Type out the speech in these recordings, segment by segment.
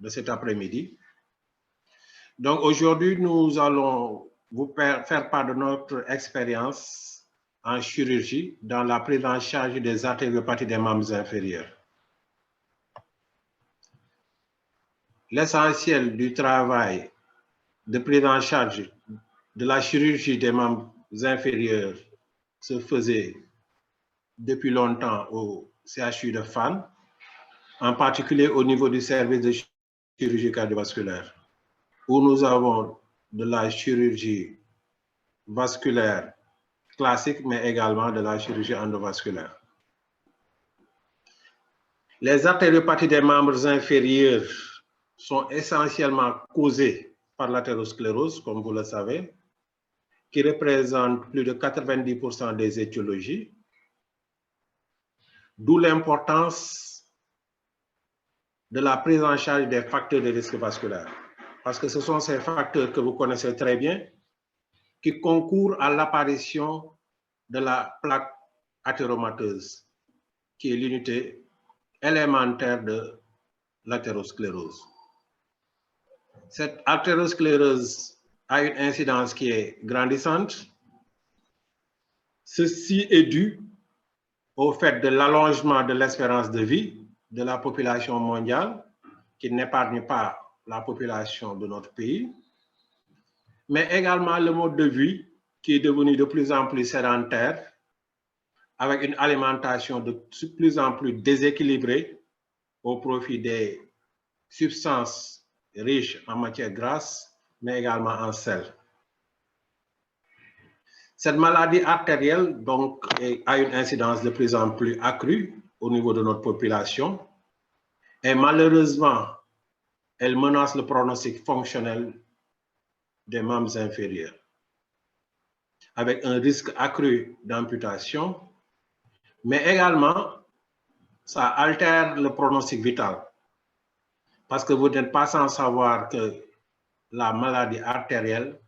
de cet après-midi. Donc aujourd'hui, nous allons vous faire part de notre expérience en chirurgie dans la prise en charge des artériopathies des membres inférieurs. L'essentiel du travail de prise en charge de la chirurgie des membres inférieurs se faisait depuis longtemps au CHU de Fann, en particulier au niveau du service de chirurgie cardiovasculaire, où nous avons de la chirurgie vasculaire classique, mais également de la chirurgie endovasculaire. Les artériopathies des membres inférieurs sont essentiellement causées par l'athérosclérose, comme vous le savez, qui représente plus de 90% des étiologies, d'où l'importance de la prise en charge des facteurs de risque vasculaire. Parce que ce sont ces facteurs que vous connaissez très bien qui concourent à l'apparition de la plaque athéromateuse, qui est l'unité élémentaire de l'athérosclérose. Cette athérosclérose a une incidence qui est grandissante. Ceci est dû au fait de l'allongement de l'espérance de vie de la population mondiale, qui n'épargne pas la population de notre pays, mais également le mode de vie qui est devenu de plus en plus sédentaire, avec une alimentation de plus en plus déséquilibrée au profit des substances riches en matières grasses, mais également en sel. Cette maladie artérielle donc, a une incidence de plus en plus accrue au niveau de notre population et malheureusement, elle menace le pronostic fonctionnel des membres inférieurs, avec un risque accru d'amputation, mais également, ça altère le pronostic vital, parce que vous n'êtes pas sans savoir que la maladie artérielle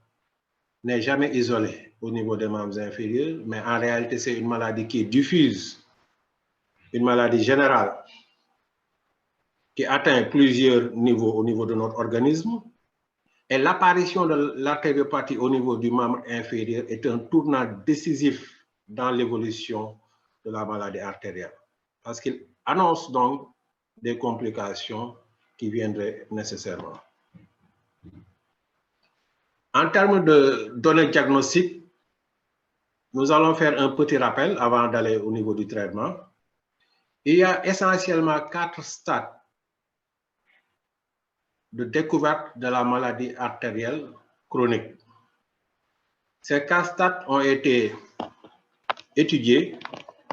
n'est jamais isolée au niveau des membres inférieurs, mais en réalité, c'est une maladie qui est diffuse, une maladie générale, qui atteint plusieurs niveaux au niveau de notre organisme. Et l'apparition de l'artériopathie au niveau du membre inférieur est un tournant décisif dans l'évolution de la maladie artérielle, parce qu'il annonce donc des complications qui viendraient nécessairement. En termes de données diagnostiques, nous allons faire un petit rappel avant d'aller au niveau du traitement. Il y a essentiellement 4 stades de découverte de la maladie artérielle chronique. Ces 4 stades ont été étudiés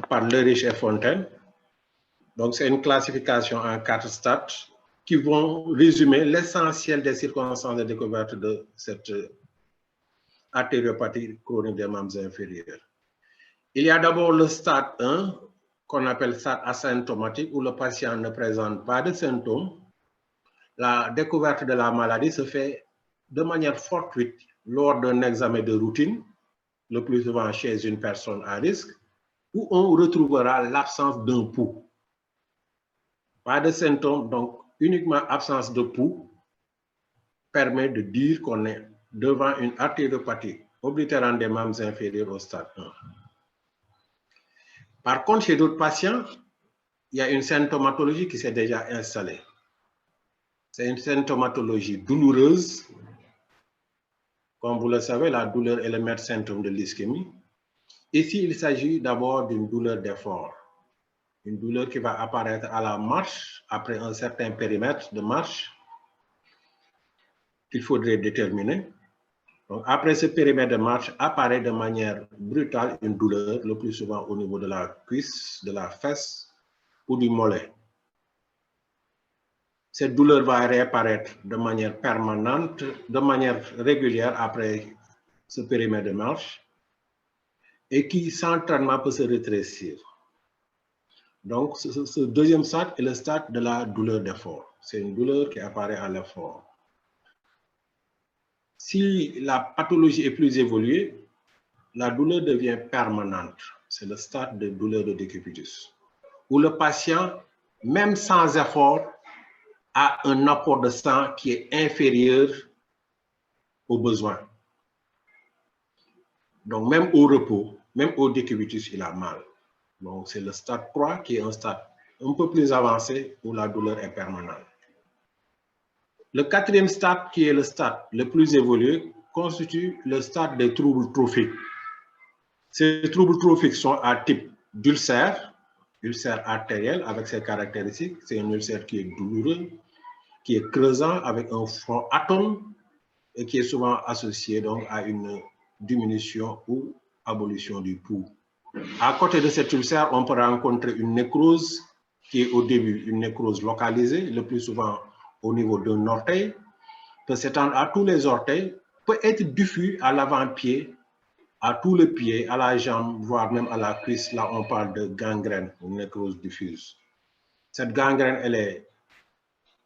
par Lerich et Fontaine. Donc, c'est une classification en 4 stades qui vont résumer l'essentiel des circonstances de découverte de cette artériopathie chronique des membres inférieurs. Il y a d'abord le stade 1, qu'on appelle stade asymptomatique, où le patient ne présente pas de symptômes. La découverte de la maladie se fait de manière fortuite lors d'un examen de routine, le plus souvent chez une personne à risque, où on retrouvera l'absence d'un pouls. Pas de symptômes, donc uniquement absence de pouls permet de dire qu'on est devant une artériopathie oblitérante des membres inférieurs au stade 1. Par contre, chez d'autres patients, il y a une symptomatologie qui s'est déjà installée. C'est une symptomatologie douloureuse. Comme vous le savez, la douleur est le maître symptôme de l'ischémie. Ici, il s'agit d'abord d'une douleur d'effort. Une douleur qui va apparaître à la marche, après un certain périmètre de marche qu'il faudrait déterminer. Donc, après ce périmètre de marche, apparaît de manière brutale une douleur, le plus souvent au niveau de la cuisse, de la fesse ou du mollet. Cette douleur va réapparaître de manière permanente, de manière régulière après ce périmètre de marche et qui, sans traitement, peut se rétrécir. Donc, ce deuxième stade est le stade de la douleur d'effort. C'est une douleur qui apparaît à l'effort. Si la pathologie est plus évoluée, la douleur devient permanente. C'est le stade de douleur de décubitus, où le patient, même sans effort, a un apport de sang qui est inférieur aux besoins. Donc, même au repos, même au décubitus, il a mal. Donc, c'est le stade 3 qui est un stade un peu plus avancé où la douleur est permanente. Le quatrième stade, qui est le stade le plus évolué, constitue le stade des troubles trophiques. Ces troubles trophiques sont à type d'ulcère, ulcère artériel avec ses caractéristiques. C'est un ulcère qui est douloureux, qui est creusant avec un front atone et qui est souvent associé donc à une diminution ou abolition du pouls. À côté de cet ulcère, on peut rencontrer une nécrose qui est au début une nécrose localisée, le plus souvent au niveau d'un orteil, peut s'étendre à tous les orteils, peut être diffus à l'avant-pied, à tout le pied, à la jambe, voire même à la cuisse. Là, on parle de gangrène, une nécrose diffuse. Cette gangrène, elle est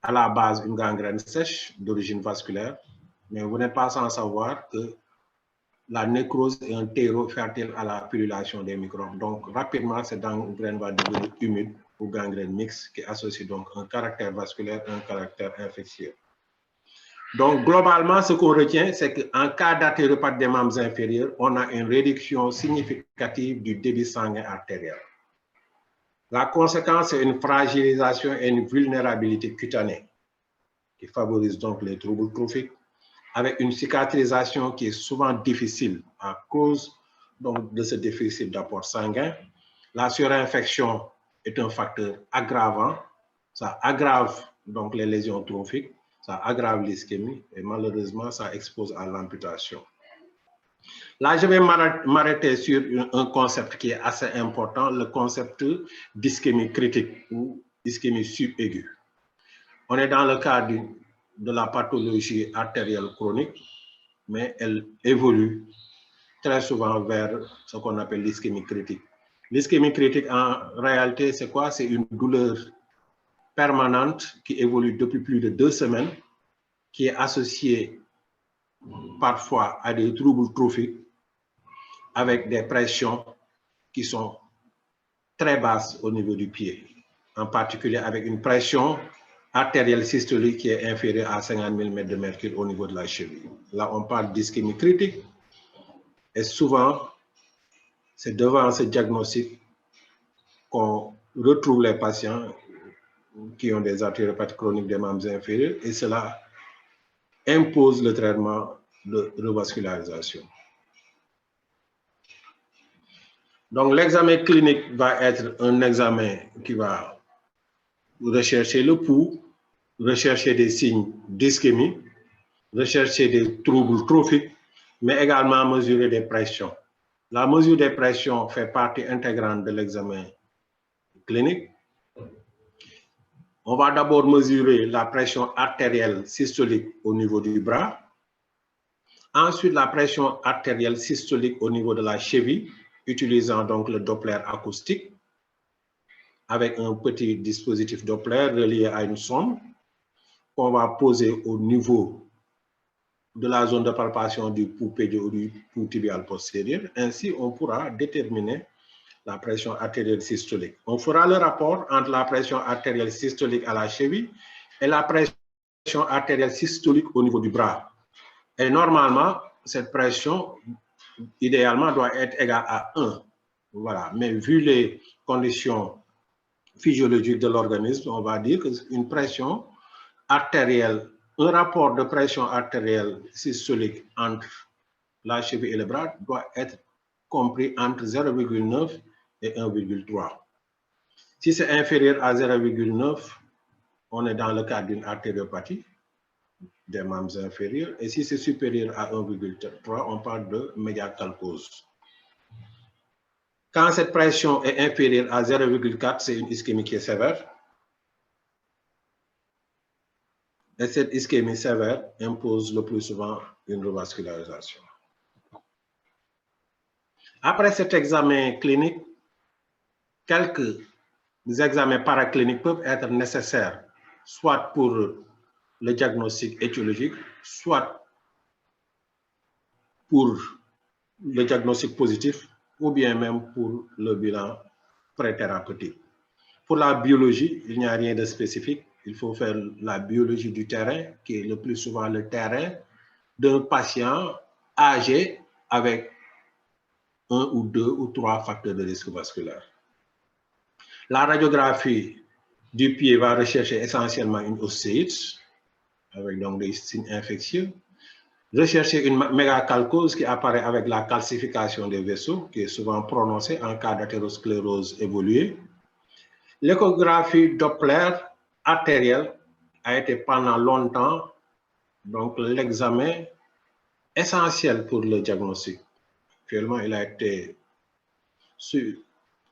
à la base une gangrène sèche d'origine vasculaire, mais vous n'êtes pas sans savoir que la nécrose est un terreau fertile à la pullulation des microbes. Donc, rapidement, cette gangrène va devenir humide ou gangrène mixte qui associe donc un caractère vasculaire et un caractère infectieux. Donc, globalement, ce qu'on retient, c'est qu'en cas d'artériopathie des membres inférieurs, on a une réduction significative du débit sanguin artériel. La conséquence, c'est une fragilisation et une vulnérabilité cutanée qui favorise donc les troubles trophiques, avec une cicatrisation qui est souvent difficile à cause donc, de ce déficit d'apport sanguin. La surinfection est un facteur aggravant. Ça aggrave donc les lésions trophiques, ça aggrave l'ischémie et malheureusement, ça expose à l'amputation. Là, je vais m'arrêter sur un concept qui est assez important, le concept d'ischémie critique ou ischémie subaiguë. On est dans le cadre de la pathologie artérielle chronique, mais elle évolue très souvent vers ce qu'on appelle l'ischémie critique. L'ischémie critique, en réalité, c'est quoi? C'est une douleur permanente qui évolue depuis plus de 2 semaines, qui est associée parfois à des troubles trophiques avec des pressions qui sont très basses au niveau du pied, en particulier avec une pression artérielle systolique qui est inférieure à 50 mm de mercure au niveau de la cheville. Là, on parle d'ischémie critique et souvent, c'est devant ce diagnostic qu'on retrouve les patients qui ont des artériopathies chroniques des membres inférieurs et cela impose le traitement de revascularisation. Donc, l'examen clinique va être un examen qui va rechercher le pouls, rechercher des signes d'ischémie, rechercher des troubles trophiques, mais également mesurer des pressions. La mesure des pressions fait partie intégrante de l'examen clinique. On va d'abord mesurer la pression artérielle systolique au niveau du bras. Ensuite, la pression artérielle systolique au niveau de la cheville, utilisant donc le Doppler acoustique avec un petit dispositif Doppler relié à une sonde qu'on va poser au niveau de la zone de palpation du pouls pédial ou du pouls tibial postérieur. Ainsi, on pourra déterminer la pression artérielle systolique. On fera le rapport entre la pression artérielle systolique à la cheville et la pression artérielle systolique au niveau du bras. Et normalement, cette pression, idéalement, doit être égale à 1. Voilà. Mais vu les conditions physiologiques de l'organisme, on va dire qu'une pression artérielle, un rapport de pression artérielle systolique entre la cheville et le bras doit être compris entre 0,9 et 1,3. Si c'est inférieur à 0,9, on est dans le cadre d'une artériopathie des membres inférieurs. Et si c'est supérieur à 1,3, on parle de médiacalcose. Quand cette pression est inférieure à 0,4, c'est une ischémie qui est sévère. Et cette ischémie sévère impose le plus souvent une revascularisation. Après cet examen clinique, quelques examens paracliniques peuvent être nécessaires, soit pour le diagnostic étiologique, soit pour le diagnostic positif, ou bien même pour le bilan préthérapeutique. Pour la biologie, il n'y a rien de spécifique. il faut faire la biologie du terrain, qui est le plus souvent le terrain d'un patient âgé avec 1 ou 2 ou 3 facteurs de risque vasculaire. La radiographie du pied va rechercher essentiellement une ostéite, avec donc des signes infectieux. Rechercher une mégacalcose qui apparaît avec la calcification des vaisseaux, qui est souvent prononcée en cas d'athérosclérose évoluée. L'échographie Doppler artérielle a été pendant longtemps donc l'examen essentiel pour le diagnostic. Actuellement, il a été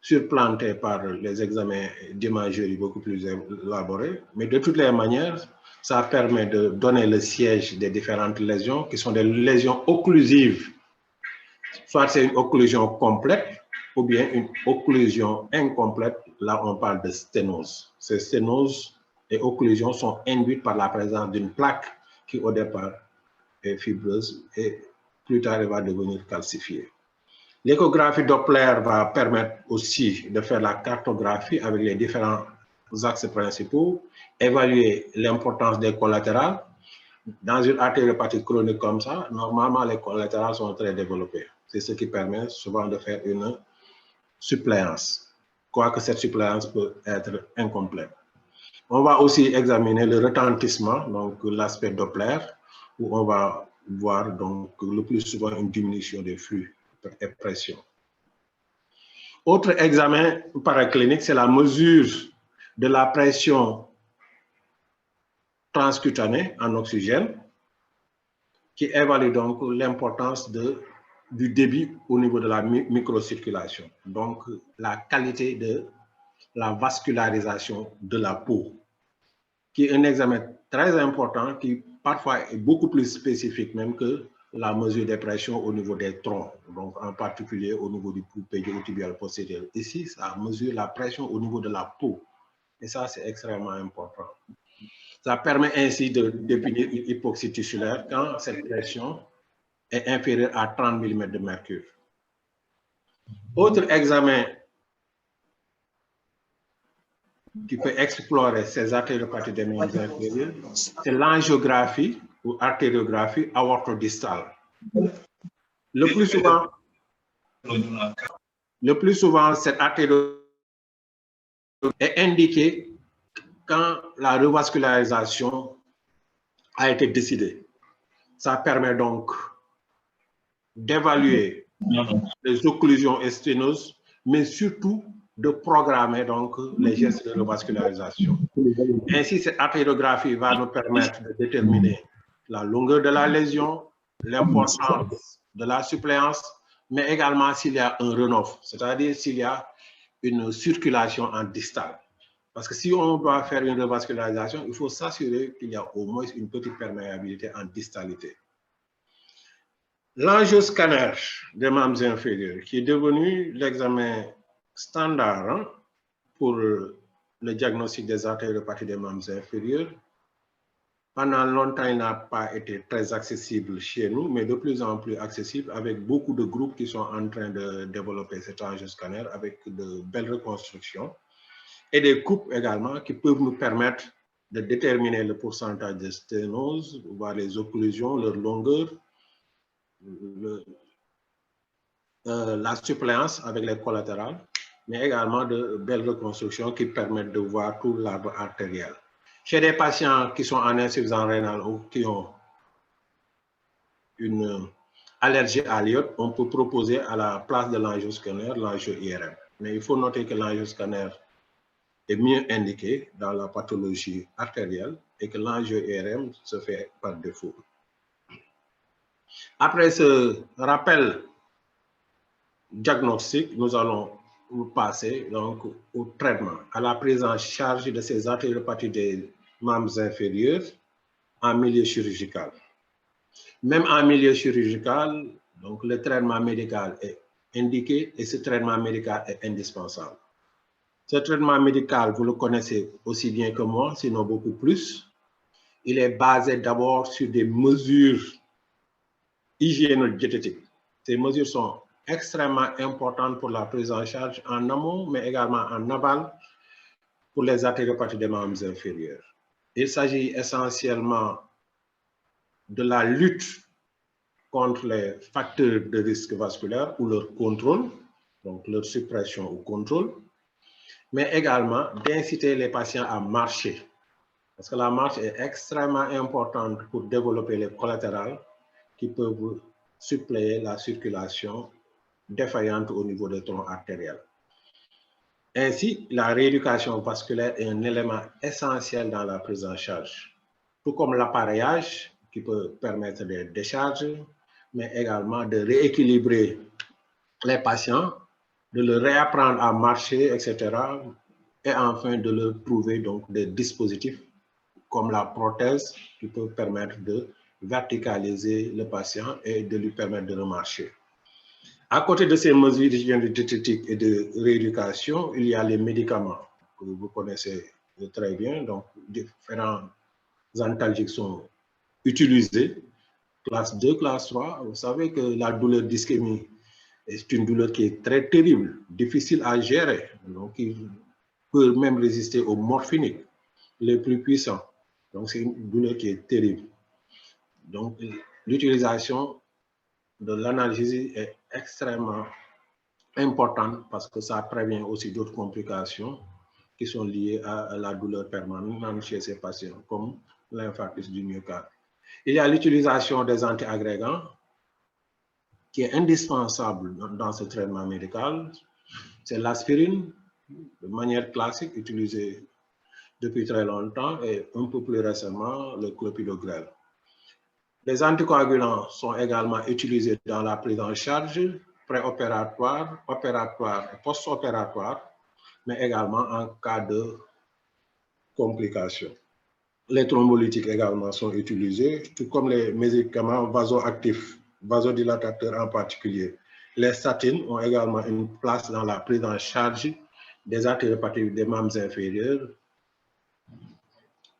surplanté par les examens d'imagerie beaucoup plus élaborés, mais de toutes les manières, ça permet de donner le siège des différentes lésions qui sont des lésions occlusives. Soit c'est une occlusion complète ou bien une occlusion incomplète. Là, on parle de sténose. Ces sténoses et occlusions sont induites par la présence d'une plaque qui, au départ, est fibreuse et plus tard, elle va devenir calcifiée. L'échographie Doppler va permettre aussi de faire la cartographie avec les différents axes principaux, évaluer l'importance des collatérales. Dans une artériopathie chronique comme ça, normalement, les collatérales sont très développées. C'est ce qui permet souvent de faire une suppléance, quoique cette suppléance peut être incomplète. On va aussi examiner le retentissement, donc l'aspect Doppler, où on va voir donc le plus souvent une diminution des flux et pression. Autre examen paraclinique, c'est la mesure de la pression transcutanée en oxygène, qui évalue donc l'importance du débit au niveau de la microcirculation, donc la qualité de la vascularisation de la peau, qui est un examen très important qui parfois est beaucoup plus spécifique même que la mesure des pressions au niveau des troncs, donc en particulier au niveau du pouls pédiotibial postérieur. Ici, ça mesure la pression au niveau de la peau, et ça, c'est extrêmement important. Ça permet ainsi de définir une hypoxie tissulaire quand cette pression est inférieure à 30 mm de mercure. Autre examen qui peut explorer ces artériopathies des membres inférieurs, c'est l'angiographie ou artériographie aortodistale. Le plus souvent, cette artériographie est indiquée quand la revascularisation a été décidée. Ça permet donc d'évaluer les occlusions et sténoses, mais surtout de programmer donc les gestes de revascularisation. Ainsi, cette artériographie va nous permettre de déterminer la longueur de la lésion, l'importance de la suppléance, mais également s'il y a un runoff, c'est-à-dire s'il y a une circulation en distal. Parce que si on doit faire une revascularisation, il faut s'assurer qu'il y a au moins une petite perméabilité en distalité. L'angioscanner des membres inférieurs, qui est devenu l'examen standard pour le diagnostic des artériopathies des membres inférieurs. Pendant longtemps, il n'a pas été très accessible chez nous, mais de plus en plus accessible avec beaucoup de groupes qui sont en train de développer cet angioscanner avec de belles reconstructions et des coupes également qui peuvent nous permettre de déterminer le pourcentage de sténose, voir les occlusions, leur longueur, la suppléance avec les collatérales, mais également de belles reconstructions qui permettent de voir tout l'arbre artériel. Chez des patients qui sont en insuffisance rénale ou qui ont une allergie à l'iode, on peut proposer à la place de l'angioscanner l'angio-IRM. Mais il faut noter que l'angioscanner est mieux indiqué dans la pathologie artérielle et que l'angio-IRM se fait par défaut. Après ce rappel diagnostic, nous allons passer donc au traitement, à la prise en charge de ces artériopathies des membres inférieurs en milieu chirurgical. Même en milieu chirurgical, donc le traitement médical est indiqué et ce traitement médical est indispensable. Ce traitement médical, vous le connaissez aussi bien que moi, sinon beaucoup plus. Il est basé d'abord sur des mesures hygiéno-diététiques. Ces mesures sont extrêmement importantes pour la prise en charge en amont, mais également en aval pour les artériopathies des membres inférieurs. Il s'agit essentiellement de la lutte contre les facteurs de risque vasculaire ou leur contrôle, donc leur suppression ou contrôle, mais également d'inciter les patients à marcher. Parce que la marche est extrêmement importante pour développer les collatérales qui peuvent suppléer la circulation défaillante au niveau des troncs artériels. Ainsi, la rééducation vasculaire est un élément essentiel dans la prise en charge, tout comme l'appareillage qui peut permettre des décharges, mais également de rééquilibrer les patients, de leur réapprendre à marcher, etc. Et enfin de leur trouver donc des dispositifs comme la prothèse qui peut permettre de verticaliser le patient et de lui permettre de remarcher. À côté de ces mesures d'hygiène diététique et de rééducation, il y a les médicaments que vous connaissez très bien. Donc, différents antalgiques sont utilisés, classe 2, classe 3. Vous savez que la douleur d'ischémie est une douleur qui est très terrible, difficile à gérer. Donc, il peut même résister aux morphiniques les plus puissants. Donc, c'est une douleur qui est terrible. Donc, l'utilisation de l'analgésie est extrêmement importante parce que ça prévient aussi d'autres complications qui sont liées à la douleur permanente chez ces patients, comme l'infarctus du myocarde. Il y a l'utilisation des antiagrégants qui est indispensable dans ce traitement médical. C'est l'aspirine, de manière classique, utilisée depuis très longtemps, et un peu plus récemment, le clopidogrel. Les anticoagulants sont également utilisés dans la prise en charge préopératoire, opératoire et post-opératoire, mais également en cas de complications. Les thrombolytiques également sont utilisés, tout comme les médicaments vasoactifs, vasodilatateurs en particulier. Les statines ont également une place dans la prise en charge des artériopathies des membres inférieurs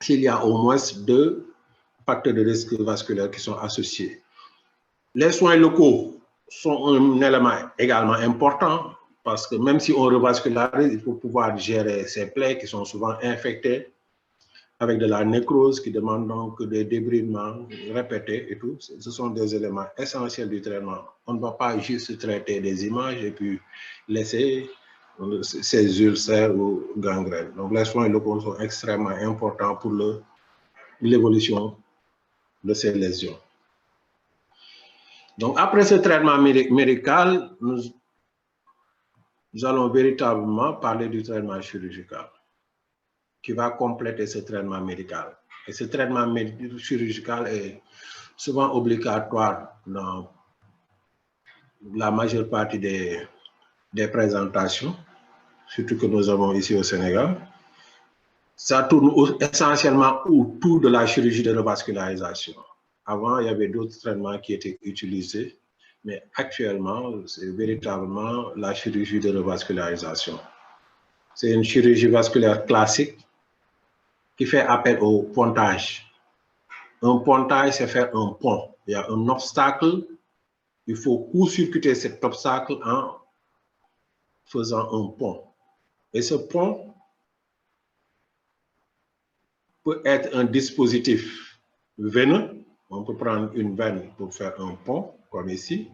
s'il y a au moins 2 facteurs de risque vasculaire qui sont associés. Les soins locaux sont un élément également important parce que même si on revascularise, il faut pouvoir gérer ces plaies qui sont souvent infectées avec de la nécrose qui demande donc des débridements répétés et tout. Ce sont des éléments essentiels du traitement. On ne va pas juste traiter des images et puis laisser ces ulcères ou gangrènes. Donc les soins locaux sont extrêmement importants pour l'évolution de ces lésions. Donc après ce traitement médical, nous allons véritablement parler du traitement chirurgical qui va compléter ce traitement médical. Et ce traitement chirurgical est souvent obligatoire dans la majeure partie des présentations, surtout que nous avons ici au Sénégal. Ça tourne essentiellement autour de la chirurgie de revascularisation. Avant, il y avait d'autres traitements qui étaient utilisés, mais actuellement, c'est véritablement la chirurgie de revascularisation. C'est une chirurgie vasculaire classique qui fait appel au pontage. Un pontage, c'est faire un pont. Il y a un obstacle, il faut court-circuiter cet obstacle en faisant un pont. Et ce pont peut être un dispositif veineux. On peut prendre une veine pour faire un pont, comme ici.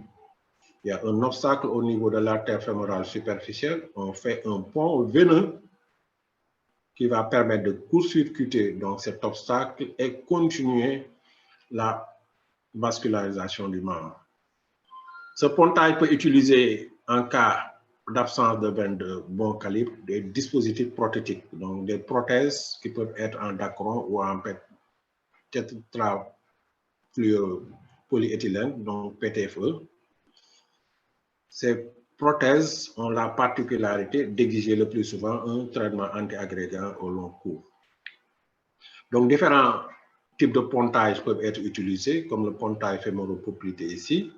Il y a un obstacle au niveau de l'artère fémorale superficielle. On fait un pont veineux qui va permettre de court-circuiter donc cet obstacle et continuer la vascularisation du membre. Ce pontage peut utiliser en cas d'absence de veine de bon calibre des dispositifs prothétiques, donc des prothèses qui peuvent être en dacron ou en tétrafluoropolyéthylène, donc PTFE. Ces prothèses ont la particularité d'exiger le plus souvent un traitement anti-agrégant au long cours. Donc, différents types de pontage peuvent être utilisés, comme le pontage fémoropoplité ici.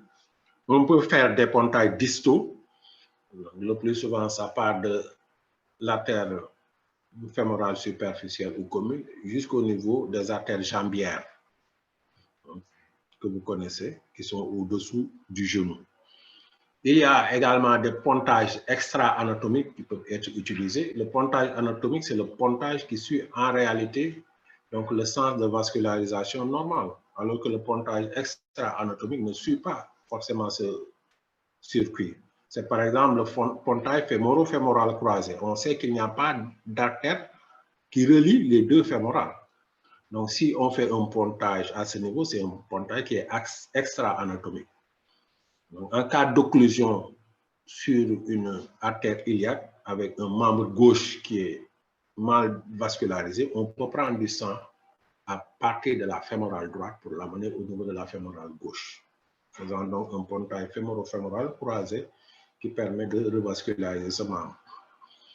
On peut faire des pontages distaux. Le plus souvent, ça part de l'artère fémorale superficielle ou commune jusqu'au niveau des artères jambières que vous connaissez, qui sont au-dessous du genou. Il y a également des pontages extra-anatomiques qui peuvent être utilisés. Le pontage anatomique, c'est le pontage qui suit en réalité donc le sens de vascularisation normal, alors que le pontage extra-anatomique ne suit pas forcément ce circuit. C'est par exemple le pontage fémoro-fémoral croisé. On sait qu'il n'y a pas d'artère qui relie les deux fémorales. Donc, si on fait un pontage à ce niveau, c'est un pontage qui est extra-anatomique. En cas d'occlusion sur une artère iliaque avec un membre gauche qui est mal vascularisé, on peut prendre du sang à partir de la fémorale droite pour l'amener au niveau de la fémorale gauche, faisant donc un pontage fémoro-fémoral croisé qui permet de revasculariser ce membre.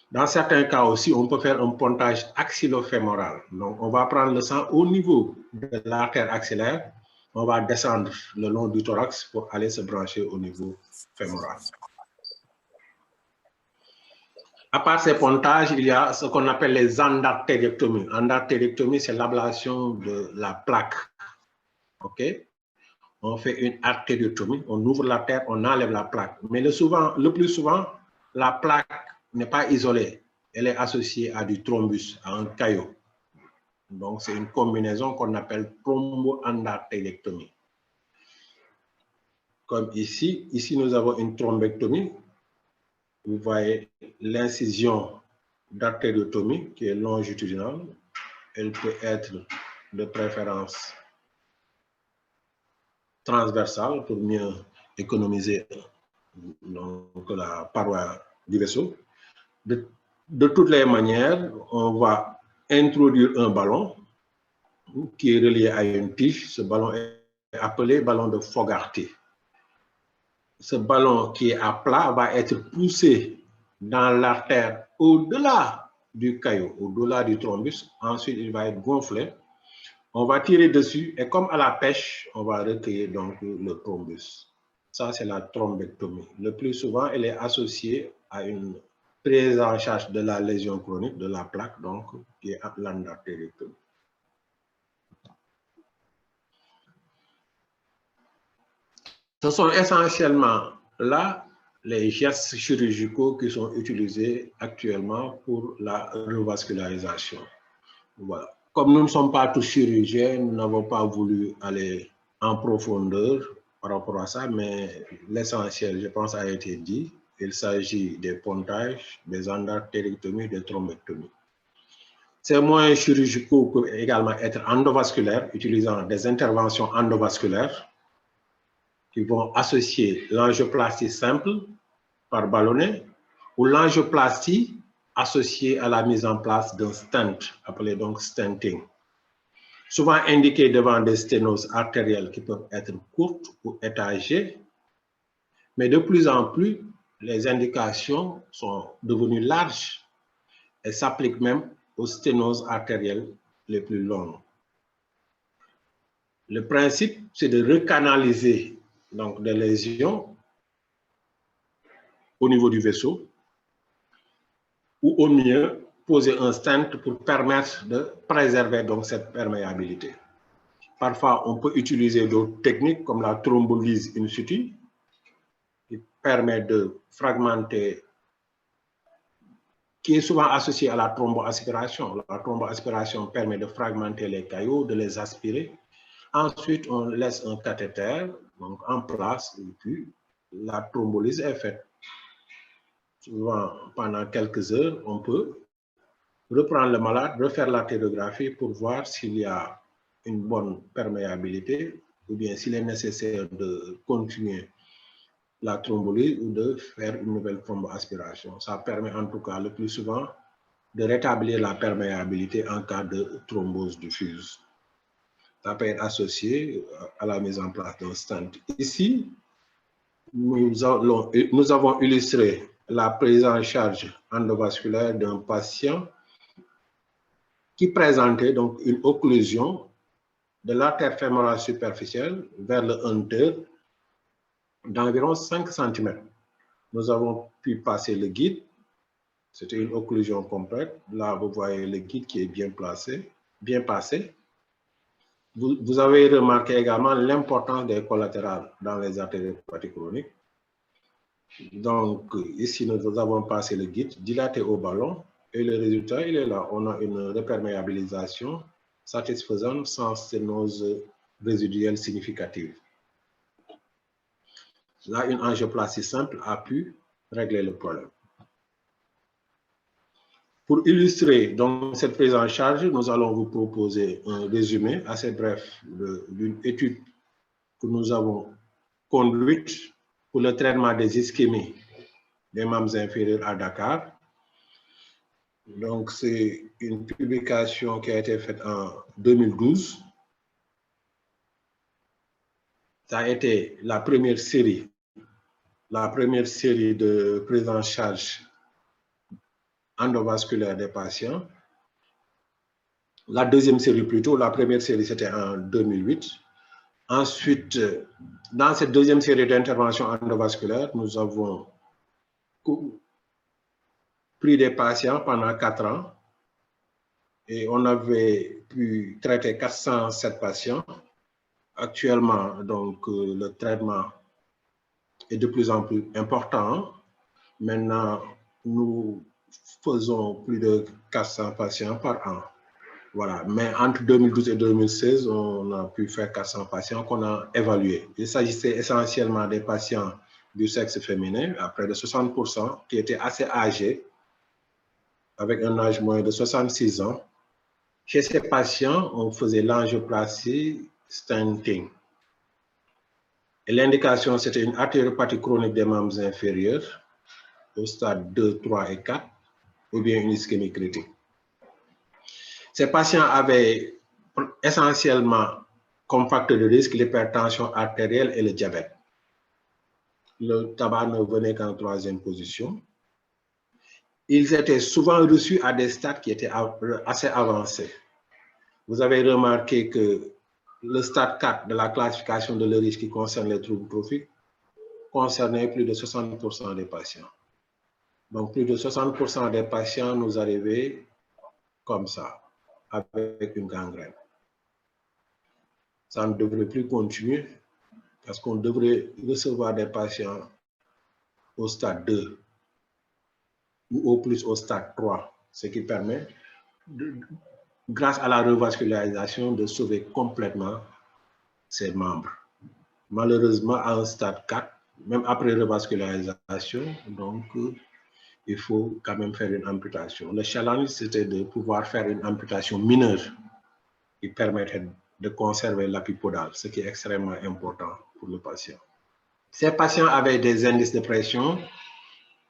Dans certains cas aussi, on peut faire un pontage axillo-fémoral. Donc, on va prendre le sang au niveau de l'artère axillaire, on va descendre le long du thorax pour aller se brancher au niveau fémoral. À part ces pontages, il y a ce qu'on appelle les endartérectomies. Endartérectomie, c'est l'ablation de la plaque. OK? On fait une artériotomie, on ouvre l'artère, on enlève la plaque. Mais le plus souvent, la plaque n'est pas isolée. Elle est associée à du thrombus, à un caillot. Donc, c'est une combinaison qu'on appelle thromboendartérectomie. Comme ici, nous avons une thrombectomie. Vous voyez l'incision d'artériotomie qui est longitudinale. Elle peut être de préférence transversale pour mieux économiser donc, la paroi du vaisseau. De toutes les manières, on va introduire un ballon qui est relié à une tige. Ce ballon est appelé ballon de Fogarty. Ce ballon qui est à plat va être poussé dans l'artère au-delà du caillot, au-delà du thrombus. Ensuite, il va être gonflé. On va tirer dessus et comme à la pêche, on va recueillir donc le thrombus. Ça, c'est la thrombectomie. Le plus souvent, elle est associée à une prise en charge de la lésion chronique, de la plaque, donc, qui est l'endartérectomie. Ce sont essentiellement là les gestes chirurgicaux qui sont utilisés actuellement pour la revascularisation. Voilà. Comme nous ne sommes pas tous chirurgiens, nous n'avons pas voulu aller en profondeur par rapport à ça, mais l'essentiel, je pense, a été dit. Il s'agit des pontages, des endartérectomies, des thrombectomies. Ces moyens chirurgicaux peuvent également être endovasculaires, utilisant des interventions endovasculaires qui vont associer l'angioplastie simple par ballonnet ou l'angioplastie associée à la mise en place d'un stent, appelé donc stenting. Souvent indiqué devant des sténoses artérielles qui peuvent être courtes ou étagées, mais de plus en plus, les indications sont devenues larges et s'appliquent même aux sténoses artérielles les plus longues. Le principe, c'est de recanaliser donc des lésions au niveau du vaisseau ou au mieux poser un stent pour permettre de préserver donc cette perméabilité. Parfois, on peut utiliser d'autres techniques comme la thrombolyse in situ qui permet de fragmenter, qui est souvent associée à la thromboaspiration. La thromboaspiration permet de fragmenter les caillots, de les aspirer. Ensuite, on laisse un cathéter donc en place et puis la thrombolyse est faite. Souvent, pendant quelques heures, on peut reprendre le malade, refaire l'artériographie pour voir s'il y a une bonne perméabilité ou bien s'il est nécessaire de continuer la thrombolyse ou de faire une nouvelle thromboaspiration. Ça permet en tout cas le plus souvent de rétablir la perméabilité en cas de thrombose diffuse. Ça peut être associé à la mise en place d'un stent. Ici, nous avons illustré la prise en charge endovasculaire d'un patient qui présentait donc une occlusion de l'artère fémorale superficielle vers le hunter d'environ 5 cm. Nous avons pu passer le guide. C'était une occlusion complète. Là, vous voyez le guide qui est bien placé, bien passé. Vous avez remarqué également l'importance des collatérales dans les artériopathies chroniques. Donc, ici, nous avons passé le guide dilaté au ballon et le résultat, il est là. On a une reperméabilisation satisfaisante sans sténose résiduelle significative. Là, une angioplastie simple a pu régler le problème. Pour illustrer donc cette prise en charge, nous allons vous proposer un résumé assez bref d'une étude que nous avons conduite pour le traitement des ischémies des membres inférieurs à Dakar. Donc, c'est une publication qui a été faite en 2012. Ça a été la première série de prise en charge endovasculaire des patients. La deuxième série plutôt, la première série c'était en 2008. Ensuite, dans cette deuxième série d'interventions endovasculaires, nous avons pris des patients pendant 4 ans et on avait pu traiter 407 patients. Actuellement, donc, le traitement est de plus en plus important. Maintenant, nous faisons plus de 400 patients par an. Voilà. Mais entre 2012 et 2016, on a pu faire 400 patients qu'on a évalués. Il s'agissait essentiellement des patients du sexe féminin, à près de 60%, qui étaient assez âgés, avec un âge moyen de 66 ans. Chez ces patients, on faisait l'angioplastie stenting. Et l'indication, c'était une artériopathie chronique des membres inférieurs, au stade 2, 3 et 4, ou bien une ischémie critique. Ces patients avaient essentiellement comme facteur de risque l'hypertension artérielle et le diabète. Le tabac ne venait qu'en 3e position. Ils étaient souvent reçus à des stades qui étaient assez avancés. Vous avez remarqué que le stade 4 de la classification de Lewis qui concerne les troubles trophiques concernait plus de 60% des patients. Donc, plus de 60% des patients nous arrivaient comme ça, avec une gangrène. Ça ne devrait plus continuer parce qu'on devrait recevoir des patients au stade 2 ou au plus au stade 3, ce qui permet, grâce à la revascularisation, de sauver complètement ces membres. Malheureusement, à un stade 4, même après revascularisation, donc, il faut quand même faire une amputation. Le challenge, c'était de pouvoir faire une amputation mineure qui permettrait de conserver l'apipodale, ce qui est extrêmement important pour le patient. Ces patients avaient des indices de pression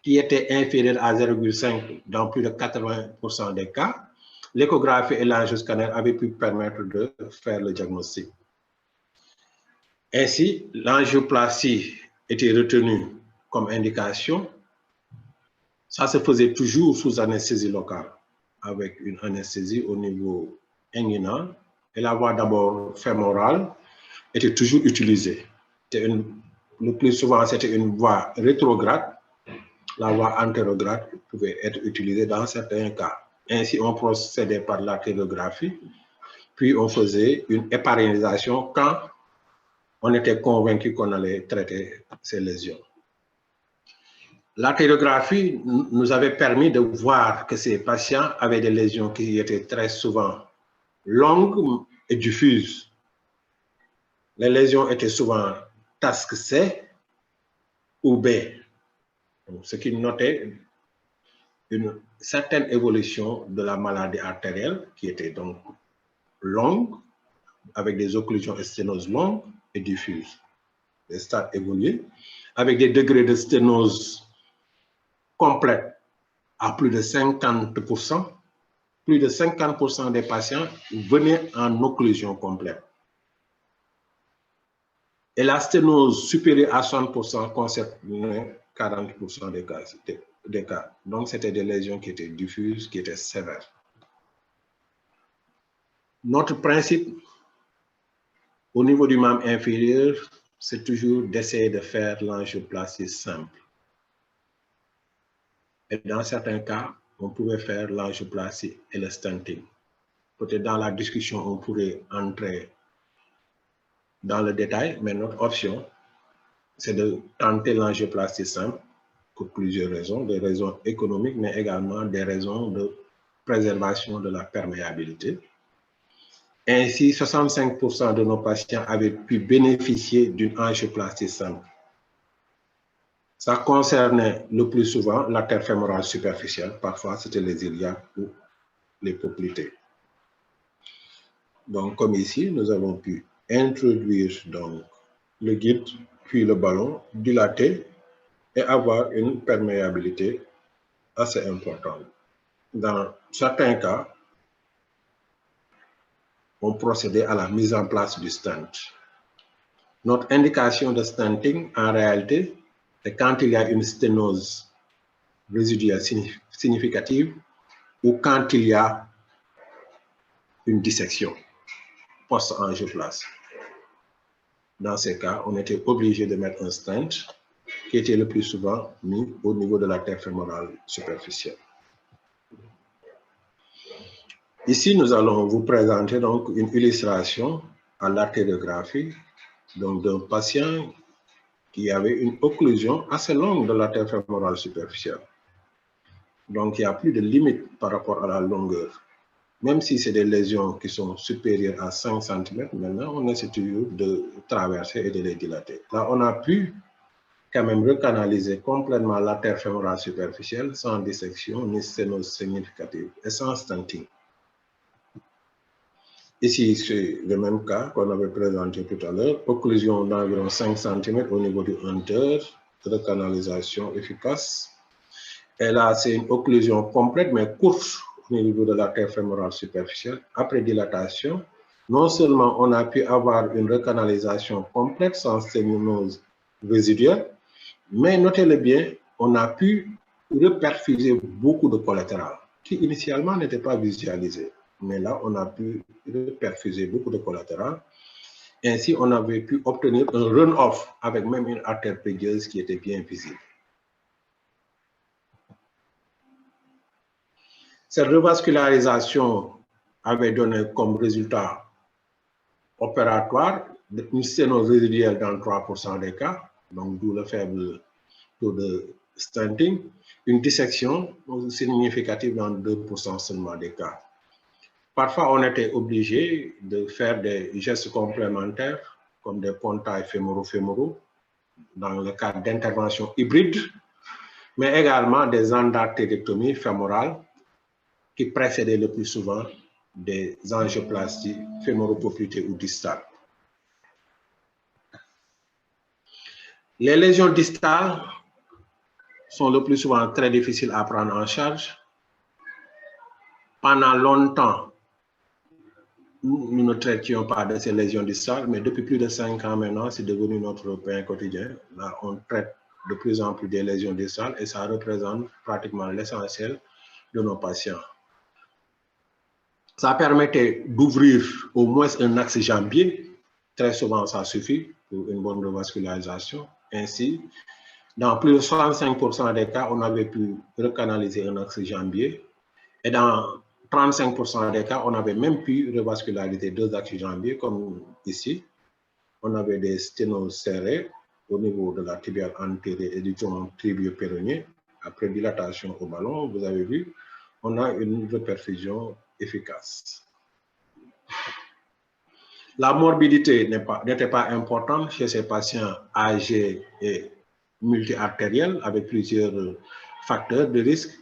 qui étaient inférieurs à 0,5 dans plus de 80% des cas. L'échographie et l'angioscanner avaient pu permettre de faire le diagnostic. Ainsi, l'angioplastie était retenue comme indication. Ça se faisait toujours sous anesthésie locale, avec une anesthésie au niveau inguinal. Et la voie d'abord fémorale était toujours utilisée. Le plus souvent, c'était une voie rétrograde. La voie antérograde pouvait être utilisée dans certains cas. Ainsi, on procédait par l'artériographie, puis on faisait une héparisation quand on était convaincu qu'on allait traiter ces lésions. L'artériographie nous avait permis de voir que ces patients avaient des lésions qui étaient très souvent longues et diffuses. Les lésions étaient souvent TASC C ou B, ce qui notait une certaine évolution de la maladie artérielle qui était donc longue, avec des occlusions et sténoses longues et diffuses. Les stades évolués, avec des degrés de sténose complète à plus de 50%. Plus de 50% des patients venaient en occlusion complète. Et la sténose supérieure à 60% concernait 40% des cas. Donc, c'était des lésions qui étaient diffuses, qui étaient sévères. Notre principe au niveau du membre inférieur, c'est toujours d'essayer de faire l'angioplastie simple. Et dans certains cas, on pouvait faire l'angioplastie et le stenting. Peut-être dans la discussion, on pourrait entrer dans le détail, mais notre option, c'est de tenter l'angioplastie simple pour plusieurs raisons, des raisons économiques, mais également des raisons de préservation de la perméabilité. Ainsi, 65% de nos patients avaient pu bénéficier d'une angioplastie simple. Ça concernait le plus souvent l'artère fémorale superficielle, parfois c'était les iliaques ou les poplitées. Donc, comme ici, nous avons pu introduire donc, le guide, puis le ballon, dilater et avoir une perméabilité assez importante. Dans certains cas, on procédait à la mise en place du stent. Notre indication de stenting, en réalité, c'est quand il y a une sténose résiduelle significative ou quand il y a une dissection post-angioplastie. Dans ces cas, on était obligé de mettre un stent qui était le plus souvent mis au niveau de l'artère fémorale superficielle. Ici, nous allons vous présenter donc une illustration à l'artériographie d'un patient qui avait une occlusion assez longue de l'artère fémorale superficielle. Donc, il n'y a plus de limite par rapport à la longueur. Même si c'est des lésions qui sont supérieures à 5 cm, maintenant, on essaie toujours de traverser et de les dilater. Là, on a pu quand même recanaliser complètement l'artère fémorale superficielle sans dissection ni sténose significative et sans stenting. Ici, c'est le même cas qu'on avait présenté tout à l'heure, occlusion d'environ 5 cm au niveau du hunter, recanalisation efficace. Et là, c'est une occlusion complète, mais courte au niveau de l'artère fémorale superficielle. Après dilatation, non seulement on a pu avoir une recanalisation complète sans sténose résiduelle, mais notez-le bien, on a pu reperfuser beaucoup de collatéral qui initialement n'était pas visualisé. Mais là, on a pu reperfuser beaucoup de collatéral. Ainsi, on avait pu obtenir un run-off avec même une artère pédieuse qui était bien visible. Cette revascularisation avait donné comme résultat opératoire une sténose résiduelle dans 3% des cas, donc d'où le faible taux de stenting, une dissection significative dans 2% seulement des cas. Parfois, on était obligé de faire des gestes complémentaires, comme des pontages fémoro-fémoraux, dans le cadre d'interventions hybrides, mais également des endartérectomies fémorales qui précédaient le plus souvent des angioplasties fémoro-poplitées ou distales. Les lésions distales sont le plus souvent très difficiles à prendre en charge. Pendant longtemps, nous ne traitions pas de ces lésions distales, mais depuis plus de 5 ans maintenant, c'est devenu notre pain quotidien. Là, on traite de plus en plus des lésions distales et ça représente pratiquement l'essentiel de nos patients. Ça permettait d'ouvrir au moins un axe jambier. Très souvent, ça suffit pour une bonne revascularisation. Ainsi, dans plus de 65% des cas, on avait pu recanaliser un axe jambier. Et dans 35% des cas, on avait même pu revasculariser 2 axes jambiers, comme ici. On avait des sténoses serrées au niveau de la tibiale antérieure et du tronc tibio-péronien. Après dilatation au ballon, vous avez vu, on a une reperfusion efficace. La morbidité n'était pas importante chez ces patients âgés et multi-artériels avec plusieurs facteurs de risque.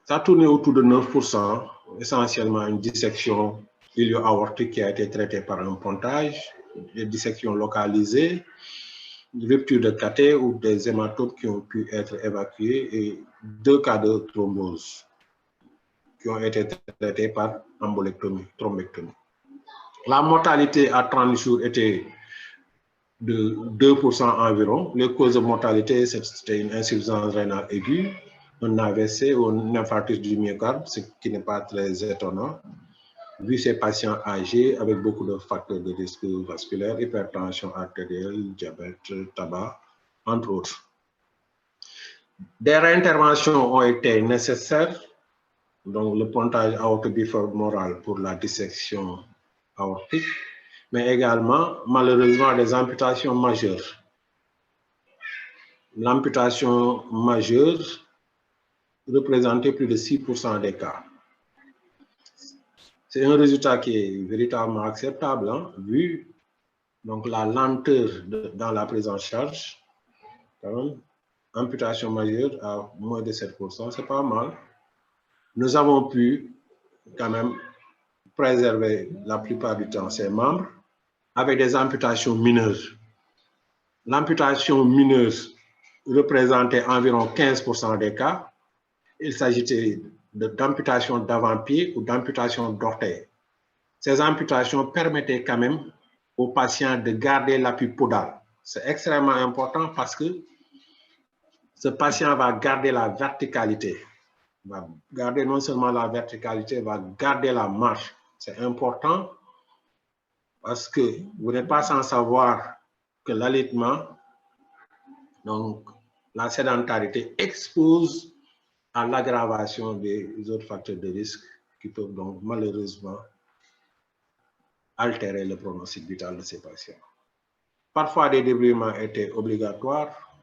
Ça tournait autour de 9%, essentiellement une dissection ilio-aortique qui a été traitée par un pontage, des dissections localisées, une rupture de cathé ou des hématomes qui ont pu être évacués et 2 cas de thrombose qui ont été traités par embolectomie, thrombectomie. La mortalité à 30 jours était de 2% environ. Les causes de mortalité, c'était une insuffisance rénale aiguë, un AVC ou un infarctus du myocarde, ce qui n'est pas très étonnant, vu ces patients âgés avec beaucoup de facteurs de risque vasculaire, hypertension artérielle, diabète, tabac, entre autres. Des réinterventions ont été nécessaires, donc le pontage aorto-bifémoral pour la dissection aortique, mais également, malheureusement, des amputations majeures. L'amputation majeure représentait plus de 6% des cas. C'est un résultat qui est véritablement acceptable, hein, vu donc, la lenteur dans la prise en charge. Quand même, amputation majeure à moins de 7%, c'est pas mal. Nous avons pu quand même préserver la plupart du temps ses membres avec des amputations mineures. L'amputation mineure représentait environ 15% des cas. Il s'agissait d'amputation d'avant-pied ou d'amputation d'orteil. Ces amputations permettaient quand même aux patients de garder l'appui podal. C'est extrêmement important parce que ce patient va garder la verticalité. Va garder non seulement la verticalité, va garder la marche. C'est important parce que vous n'êtes pas sans savoir que l'allaitement, donc la sédentarité, expose à l'aggravation des autres facteurs de risque qui peuvent donc malheureusement altérer le pronostic vital de ces patients. Parfois, des débridements étaient obligatoires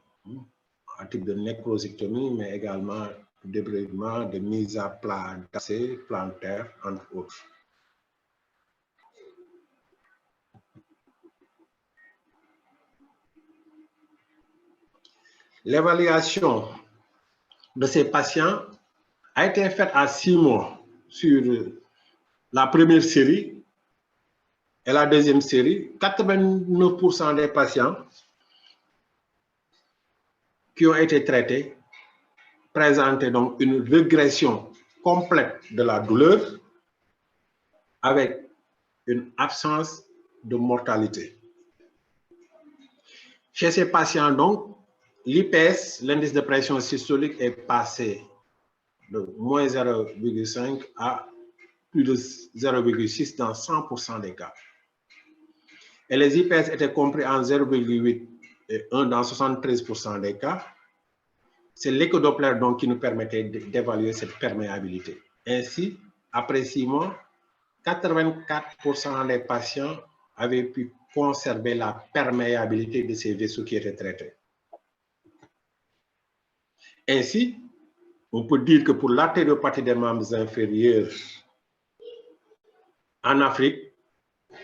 à type de nécrosectomie, mais également débridement, de mise à plat d'accès plantaire, entre autres. L'évaluation de ces patients a été faite à 6 mois sur la première série et la deuxième série. 89% des patients qui ont été traités présentaient donc une régression complète de la douleur avec une absence de mortalité. Chez ces patients, donc, l'IPS, l'indice de pression systolique, est passé de moins 0,5 à plus de 0,6 dans 100% des cas. Et les IPS étaient compris en 0,8 et 1 dans 73% des cas. C'est l'écho-Doppler donc qui nous permettait d'évaluer cette perméabilité. Ainsi, après 6 mois, 84% des patients avaient pu conserver la perméabilité de ces vaisseaux qui étaient traités. Ainsi, on peut dire que pour l'artériopathie des membres inférieurs, en Afrique,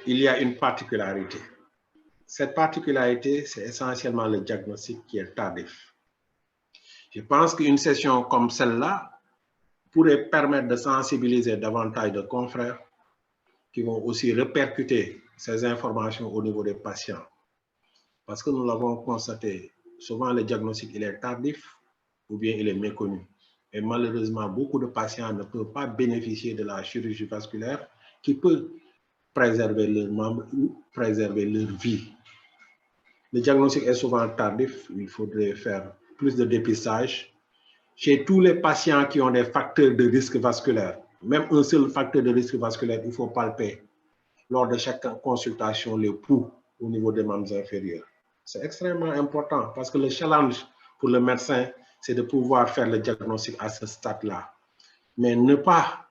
il y a une particularité. Cette particularité, c'est essentiellement le diagnostic qui est tardif. Je pense qu'une session comme celle-là pourrait permettre de sensibiliser davantage de confrères qui vont aussi répercuter ces informations au niveau des patients. Parce que nous l'avons constaté, souvent le diagnostic il est tardif ou bien il est méconnu. Et malheureusement, beaucoup de patients ne peuvent pas bénéficier de la chirurgie vasculaire qui peut préserver leurs membres ou préserver leur vie. Le diagnostic est souvent tardif, il faudrait faire plus de dépistage. Chez tous les patients qui ont des facteurs de risque vasculaire, même un seul facteur de risque vasculaire, il faut palper lors de chaque consultation le pouls au niveau des membres inférieurs. C'est extrêmement important parce que le challenge pour le médecin, c'est de pouvoir faire le diagnostic à ce stade-là. Mais ne pas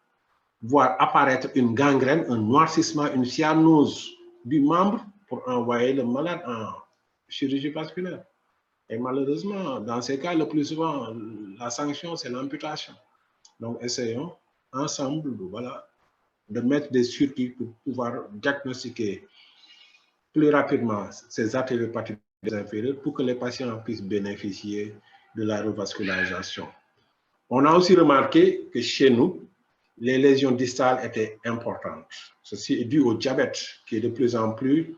voir apparaître une gangrène, un noircissement, une cyanose du membre pour envoyer le malade en chirurgie vasculaire. Et malheureusement, dans ces cas, le plus souvent, la sanction, c'est l'amputation. Donc, essayons ensemble, voilà, de mettre des circuits pour pouvoir diagnostiquer plus rapidement ces artériopathies inférieures pour que les patients puissent bénéficier de la revascularisation. On a aussi remarqué que chez nous, les lésions distales étaient importantes. Ceci est dû au diabète qui est de plus en plus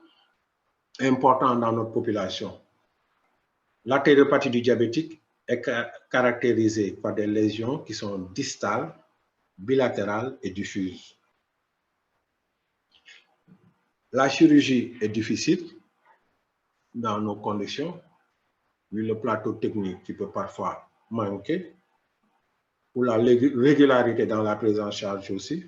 important dans notre population. L'artériopathie du diabétique est caractérisée par des lésions qui sont distales, bilatérales et diffuses. La chirurgie est difficile dans nos conditions, vu le plateau technique qui peut parfois manquer, ou la régularité dans la prise en charge aussi.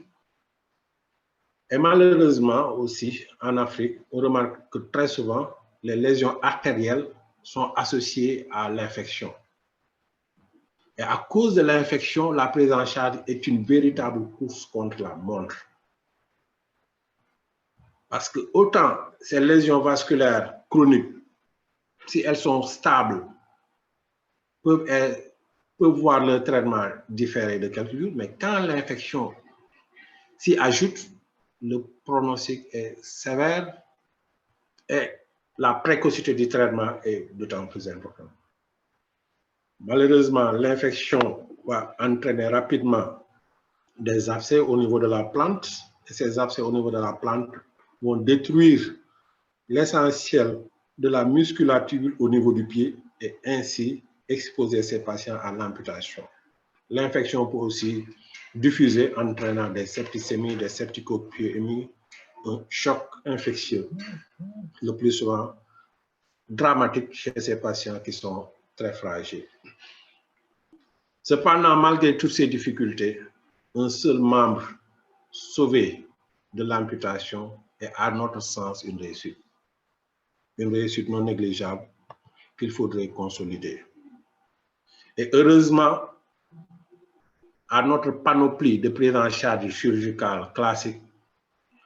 Et malheureusement aussi, en Afrique, on remarque que très souvent, les lésions artérielles sont associées à l'infection. Et à cause de l'infection, la prise en charge est une véritable course contre la montre. Parce que autant ces lésions vasculaires chroniques, si elles sont stables, peuvent voir leur traitement différé de quelques jours, mais quand l'infection s'y ajoute, le pronostic est sévère et la précocité du traitement est d'autant plus importante. Malheureusement, l'infection va entraîner rapidement des abcès au niveau de la plante, et ces abcès au niveau de la plante vont détruire l'essentiel de la musculature au niveau du pied et ainsi exposer ces patients à l'amputation. L'infection peut aussi diffuser, entraînant des septicémies, des septicopyémies, un choc infectieux, le plus souvent dramatique chez ces patients qui sont très fragiles. Cependant, malgré toutes ces difficultés, un seul membre sauvé de l'amputation est à notre sens une réussite non négligeable qu'il faudrait consolider. Et heureusement, à notre panoplie de prise en charge chirurgicale classique,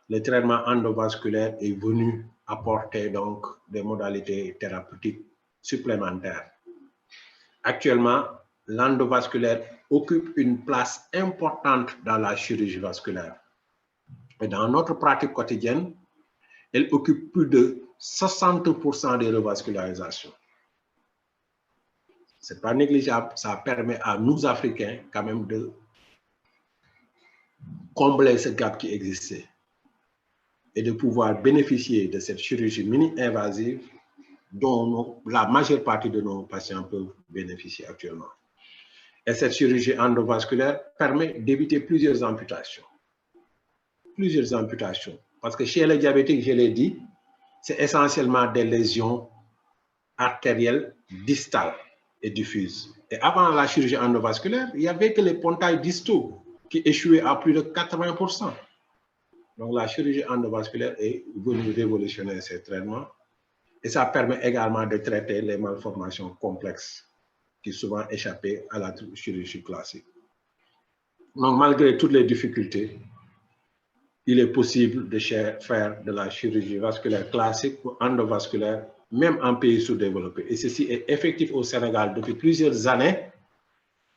le traitement endovasculaire est venu apporter donc des modalités thérapeutiques supplémentaires. Actuellement, l'endovasculaire occupe une place importante dans la chirurgie vasculaire. Et dans notre pratique quotidienne, elle occupe plus de 60% des revascularisations. Ce n'est pas négligeable, ça permet à nous Africains quand même de combler ce gap qui existait et de pouvoir bénéficier de cette chirurgie mini-invasive dont la majeure partie de nos patients peuvent bénéficier actuellement. Et cette chirurgie endovasculaire permet d'éviter plusieurs amputations. Parce que chez les diabétiques, je l'ai dit, c'est essentiellement des lésions artérielles distales et diffuses. Et avant la chirurgie endovasculaire, il n'y avait que les pontails distaux qui échouaient à plus de 80%. Donc la chirurgie endovasculaire est venue révolutionner ces traitements et ça permet également de traiter les malformations complexes qui souvent échappaient à la chirurgie classique. Donc malgré toutes les difficultés, il est possible de faire de la chirurgie vasculaire classique ou endovasculaire, même en pays sous-développés. Et ceci est effectif au Sénégal depuis plusieurs années.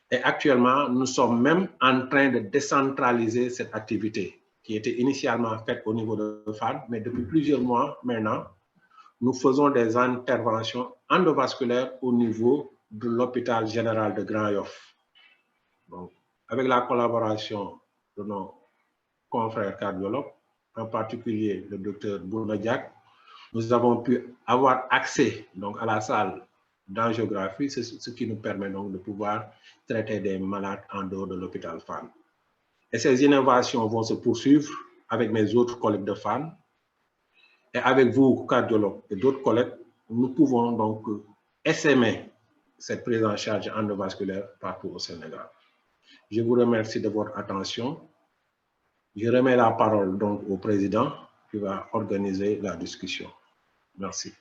Et actuellement, nous sommes même en train de décentraliser cette activité qui était initialement faite au niveau de FAD, mais depuis plusieurs mois maintenant, nous faisons des interventions endovasculaires au niveau de l'hôpital général de Grand Yoff. Donc, avec la collaboration de nos confrères cardiologues, en particulier le docteur Bouna Diak, nous avons pu avoir accès donc, à la salle d'angiographie, ce qui nous permet donc de pouvoir traiter des malades en dehors de l'hôpital FAN. Et ces innovations vont se poursuivre avec mes autres collègues de FAN. Et avec vous, cardiologues et d'autres collègues, nous pouvons donc essaimer cette prise en charge endovasculaire partout au Sénégal. Je vous remercie de votre attention. Je remets la parole donc au président qui va organiser la discussion. Merci.